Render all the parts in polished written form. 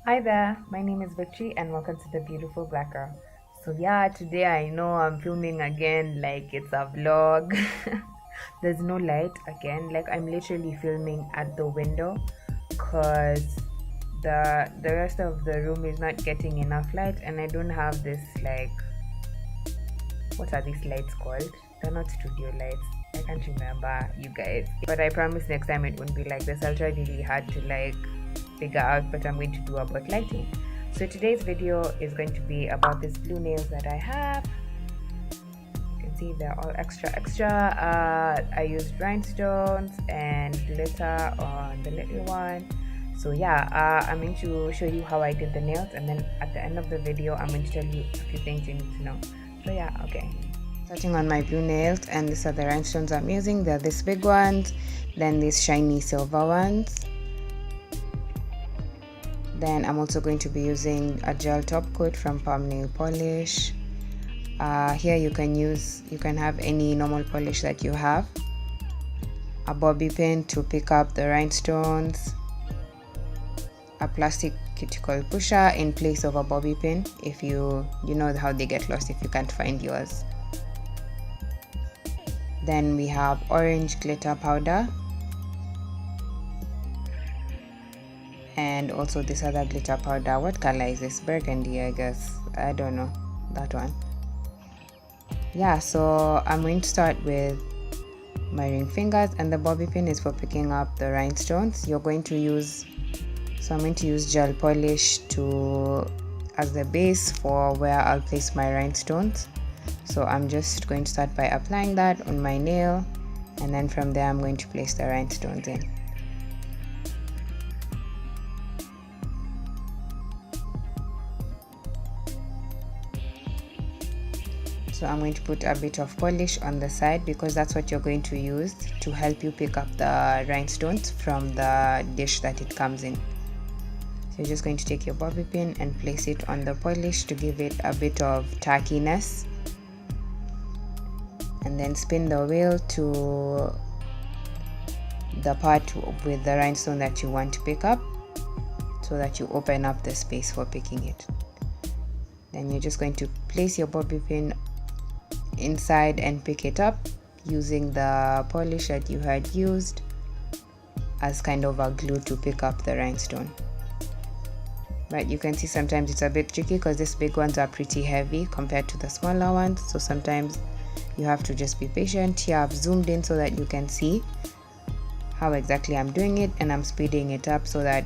Hi there, my name is Victory and welcome to the Beautiful Black Girl. So yeah, today I know I'm filming again like it's a vlog. There's no light again, like I'm literally filming at the window cuz the rest of the room is not getting enough light and I don't have this like what are these lights called? They're not studio lights. I can't remember, you guys. But I promise next time it won't be like this. I'll try really hard to like figure out what I'm going to do about lighting. So today's video is going to be about these blue nails that I have. You can see they're all extra. I used rhinestones and glitter on the little one. So yeah, I'm going to show you how I did the nails, and then at the end of the video I'm going to tell you a few things you need to know. So yeah, okay. Starting on my blue nails, and these are the rhinestones I'm using. They're these big ones, then these shiny silver ones. Then I'm also going to be using a gel top coat from Palm Nail Polish. Here you can have any normal polish that you have. A bobby pin to pick up the rhinestones. A plastic cuticle pusher in place of a bobby pin if you know how they get lost if you can't find yours. Then we have orange glitter powder, and also this other glitter powder. What color is this? Burgundy, I guess. I don't know, that one. Yeah, so I'm going to start with my ring fingers, and the bobby pin is for picking up the rhinestones. I'm going to use gel polish as the base for where I'll place my rhinestones. So I'm just going to start by applying that on my nail, and then from there I'm going to place the rhinestones in. So I'm going to put a bit of polish on the side because that's what you're going to use to help you pick up the rhinestones from the dish that it comes in. So you're just going to take your bobby pin and place it on the polish to give it a bit of tackiness, and then spin the wheel to the part with the rhinestone that you want to pick up so that you open up the space for picking it. Then you're just going to place your bobby pin inside and pick it up using the polish that you had used as kind of a glue to pick up the rhinestone. But you can see sometimes it's a bit tricky because these big ones are pretty heavy compared to the smaller ones, so sometimes you have to just be patient. Here I've zoomed in so that you can see how exactly I'm doing it, and I'm speeding it up so that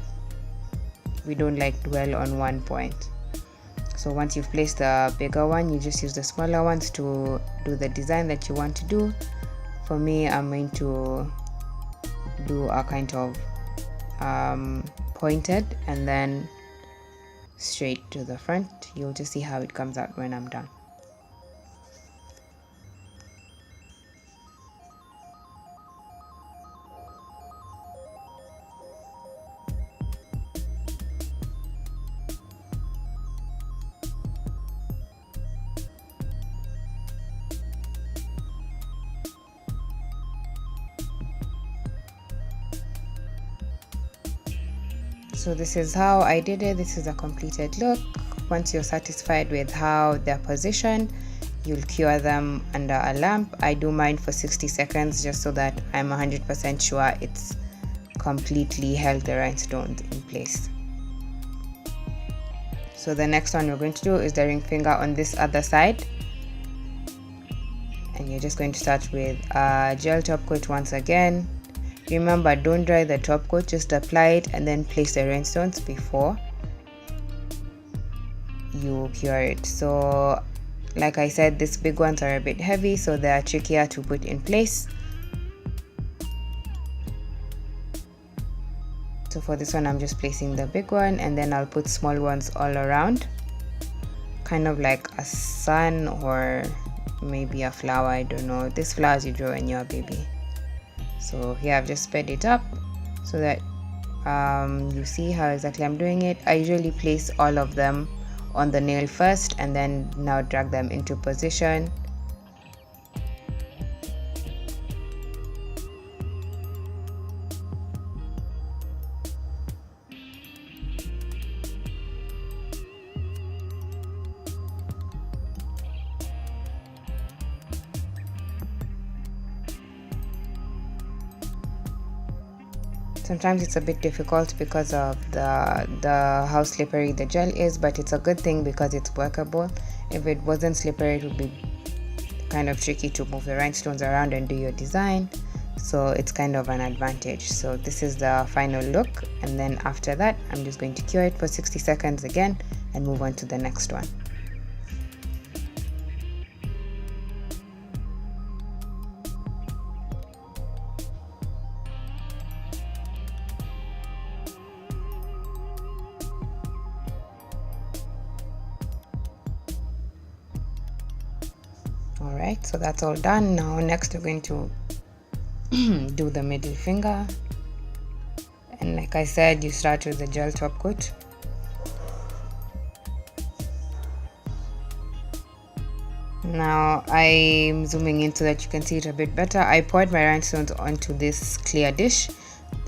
we don't like dwell on one point. So once you've placed the bigger one, you just use the smaller ones to do the design that you want to do. For me, I'm going to do a kind of pointed and then straight to the front. You'll just see how it comes out when I'm done. So this is how I did it. This is a completed look. Once you're satisfied with how they're positioned, you'll cure them under a lamp. I do mine for 60 seconds just so that I'm 100% sure it's completely held the rhinestones in place. So the next one we're going to do is the ring finger on this other side, and you're just going to start with a gel top coat once again. Remember, don't dry the top coat, just apply it and then place the rhinestones before you cure it. So like I said, these big ones are a bit heavy, so they are trickier to put in place. So for this one, I'm just placing the big one, and then I'll put small ones all around, kind of like a sun or maybe a flower. I don't know, these flowers you draw when you're a baby. So here I've just sped it up so that you see how exactly I'm doing it. I usually place all of them on the nail first and then now drag them into position. Sometimes it's a bit difficult because of the how slippery the gel is, but it's a good thing because it's workable. If it wasn't slippery, it would be kind of tricky to move the rhinestones around and do your design, so it's kind of an advantage. So this is the final look, and then after that I'm just going to cure it for 60 seconds again and move on to the next one. Alright, so that's all done. Now next we're going to do the middle finger, and like I said, you start with the gel top coat. Now I'm zooming in so that you can see it a bit better. I poured my rhinestones onto this clear dish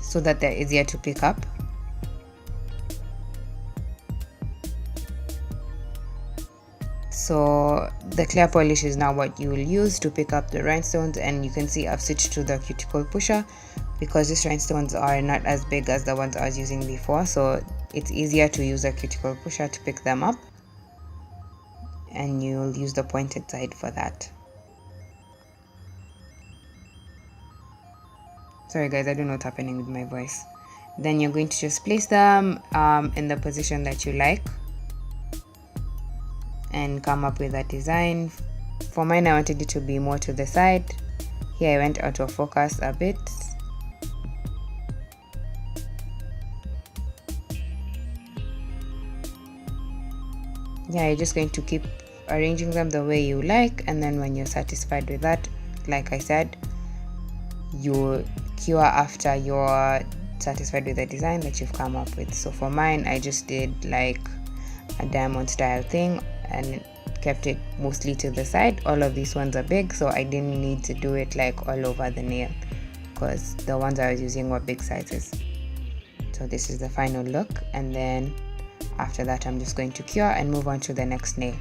so that they're easier to pick up. So the clear polish is now what you will use to pick up the rhinestones, and you can see I've switched to the cuticle pusher because these rhinestones are not as big as the ones I was using before, so it's easier to use a cuticle pusher to pick them up, and you'll use the pointed side for that. Sorry guys, I don't know what's happening with my voice. Then you're going to just place them in the position that you like and come up with a design. For mine, I wanted it to be more to the side. Here I went out of focus a bit. Yeah, you're just going to keep arranging them the way you like, and then when you're satisfied with that, like I said, you cure after you're satisfied with the design that you've come up with. So for mine, I just did like a diamond style thing and kept it mostly to the side. All of these ones are big, so I didn't need to do it like all over the nail because the ones I was using were big sizes. So this is the final look, and then after that I'm just going to cure and move on to the next nail.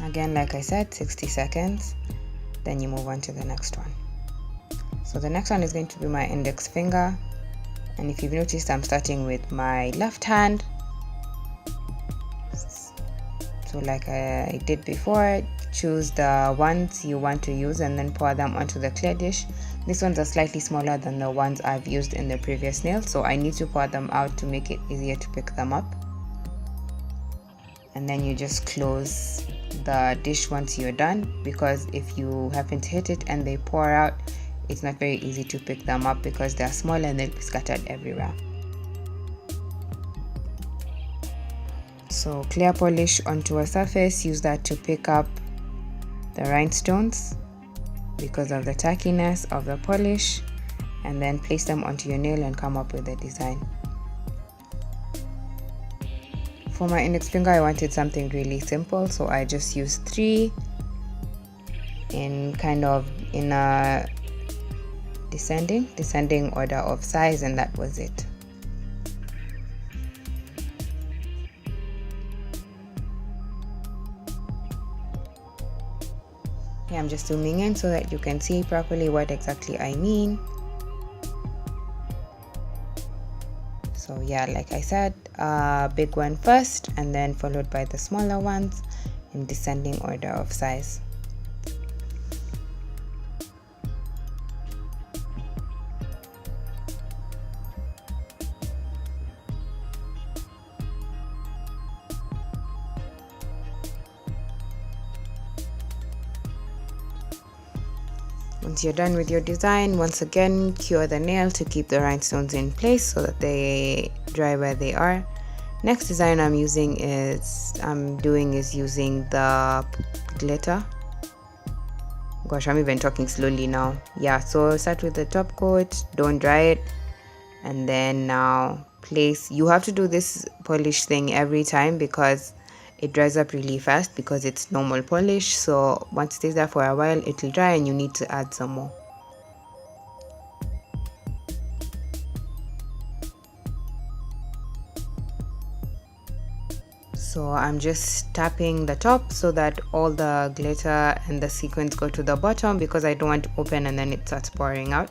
Again, like I said, 60 seconds, then you move on to the next one. So the next one is going to be my index finger, and if you've noticed, I'm starting with my left hand. So like I did before, choose the ones you want to use and then pour them onto the clear dish. These ones are slightly smaller than the ones I've used in the previous nail, so I need to pour them out to make it easier to pick them up. And then you just close the dish once you're done, because if you happen to hit it and they pour out, it's not very easy to pick them up because they're small and they'll be scattered everywhere. So clear polish onto a surface, use that to pick up the rhinestones because of the tackiness of the polish, and then place them onto your nail and come up with a design. For my index finger, I wanted something really simple, so I just used 3 in a descending order of size, and that was it. Yeah, I'm just zooming in so that you can see properly what exactly I mean. So yeah, like I said, big one first and then followed by the smaller ones in descending order of size. Once you're done with your design, once again cure the nail to keep the rhinestones in place so that they dry where they are. Next design I'm doing is using the glitter. Gosh, I'm even talking slowly now. Yeah, so start with the top coat, don't dry it, and then now place. You have to do this polish thing every time because it dries up really fast because it's normal polish. So once it stays there for a while, it'll dry and you need to add some more. So I'm just tapping the top so that all the glitter and the sequins go to the bottom, because I don't want to open and then it starts pouring out.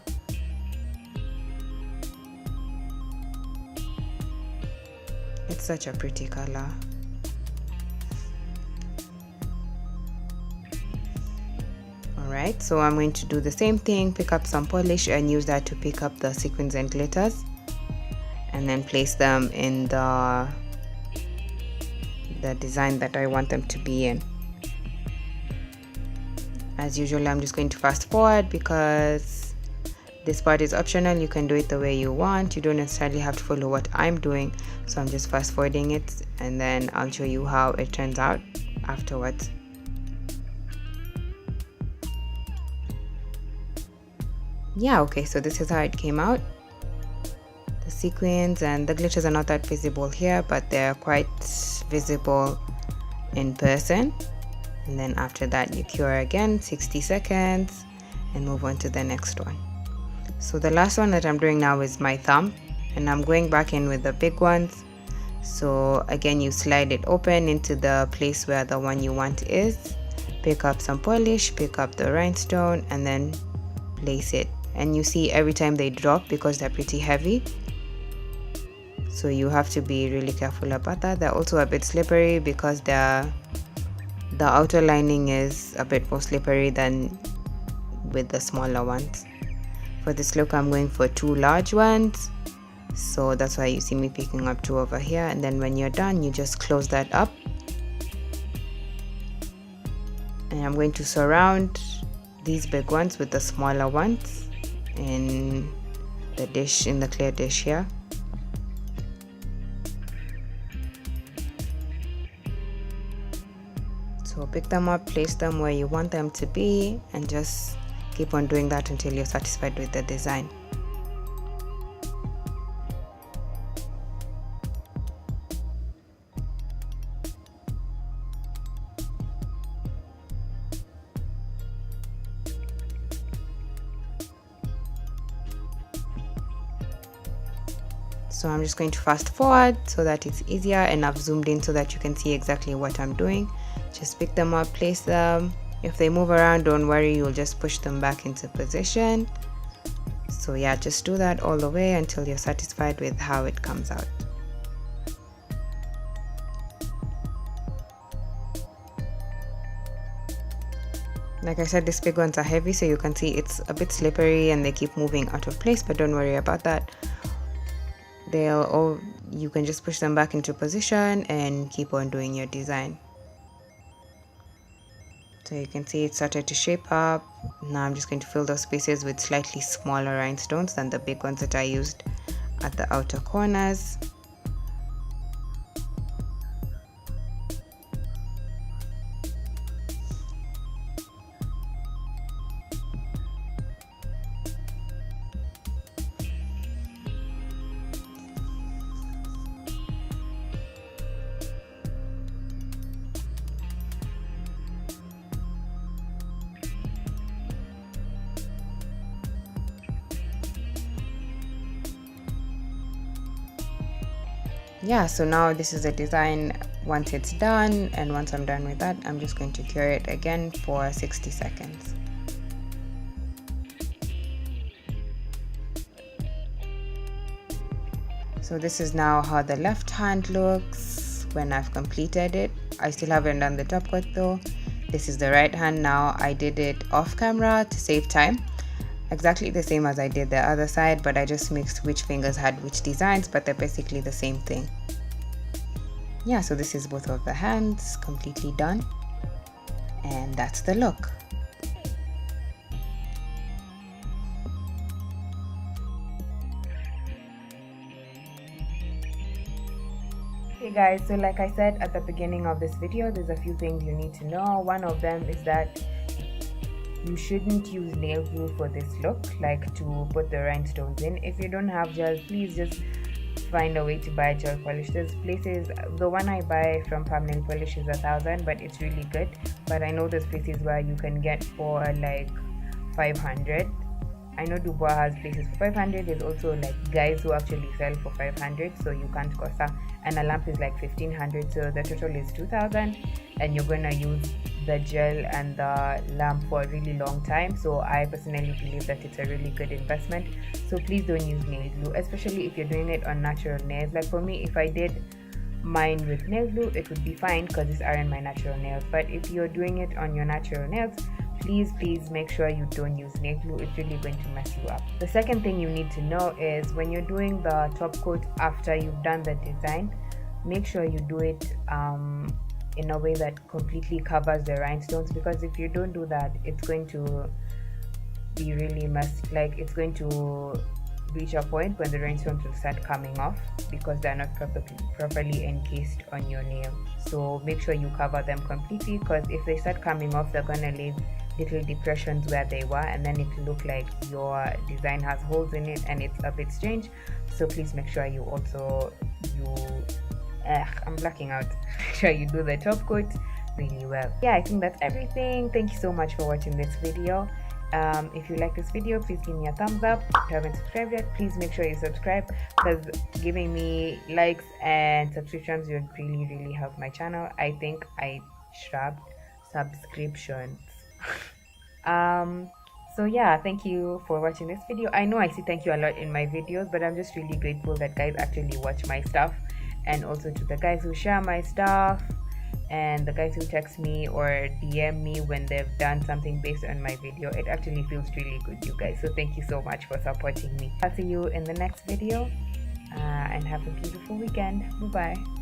It's such a pretty color. Alright, so I'm going to do the same thing, pick up some polish and use that to pick up the sequins and glitters, and then place them in the design that I want them to be in. As usual, I'm just going to fast forward because this part is optional. You can do it the way you want. You don't necessarily have to follow what I'm doing. So I'm just fast forwarding it, and then I'll show you how it turns out afterwards. Yeah, okay, so this is how it came out. The sequins and the glitters are not that visible here, but they're quite visible in person. And then after that you cure again 60 seconds and move on to the next one. So the last one that I'm doing now is my thumb, and I'm going back in with the big ones. So again, you slide it open into the place where the one you want is, pick up some polish, pick up the rhinestone, and then place it. And you see every time they drop because they're pretty heavy, so you have to be really careful about that. They're also a bit slippery because the outer lining is a bit more slippery than with the smaller ones. For this look, I'm going for 2 large ones, so that's why you see me picking up 2 over here. And then when you're done, you just close that up, and I'm going to surround these big ones with the smaller ones in the dish, in the clear dish here. So pick them up, place them where you want them to be, and just keep on doing that until you're satisfied with the design. So I'm just going to fast forward so that it's easier, and I've zoomed in so that you can see exactly what I'm doing. Just pick them up, place them. If they move around, don't worry, you'll just push them back into position. So yeah, just do that all the way until you're satisfied with how it comes out. Like I said, these big ones are heavy, so you can see it's a bit slippery and they keep moving out of place, but don't worry about that. You can just push them back into position and keep on doing your design. So you can see it started to shape up. Now I'm just going to fill those spaces with slightly smaller rhinestones than the big ones that I used at the outer corners. Yeah, so now this is the design once it's done, and once I'm done with that, I'm just going to cure it again for 60 seconds. So this is now how the left hand looks when I've completed it. I still haven't done the top coat though. This is the right hand now. I did it off camera to save time. Exactly the same as I did the other side, but I just mixed which fingers had which designs, but they're basically the same thing. Yeah, so this is both of the hands completely done, and that's the look. Hey guys, so like I said at the beginning of this video, there's a few things you need to know. One of them is that you shouldn't use nail glue for this look, like to put the rhinestones in. If you don't have gel, please just find a way to buy gel polish. There's places, the one I buy from Palm Nail Polish is 1,000, but it's really good. But I know there's places where you can get for like 500, I know Dubois has places for 500. There's also like guys who actually sell for 500, so you can't cost that. And a lamp is like 1500, so the total is 2000, and you're gonna use the gel and the lamp for a really long time. So I personally believe that it's a really good investment. So please don't use nail glue, especially if you're doing it on natural nails. Like for me, if I did mine with nail glue, it would be fine because these aren't my natural nails. But if you're doing it on your natural nails, please make sure you don't use nail glue. It's really going to mess you up. The second thing you need to know is when you're doing the top coat after you've done the design, make sure you do it in a way that completely covers the rhinestones, because if you don't do that, it's going to be really messy. Like it's going to reach a point when the rhinestones will start coming off because they're not properly encased on your nail. So make sure you cover them completely, because if they start coming off, they're gonna leave little depressions where they were, and then it will look like your design has holes in it and it's a bit strange. So please make sure you also I'm blacking out. Make sure you do the top coat really well. Yeah, I think that's everything. Thank you so much for watching this video. If you like this video, please give me a thumbs up. If you haven't subscribed yet, please make sure you subscribe, because giving me likes and subscriptions would really help my channel. I think I shrugged subscriptions. So yeah, thank you for watching this video. I know I say thank you a lot in my videos, but I'm just really grateful that guys actually watch my stuff, and also to the guys who share my stuff, and the guys who text me or DM me when they've done something based on my video. It actually feels really good, you guys. So thank you so much for supporting me. I'll see you in the next video, and have a beautiful weekend. Bye bye.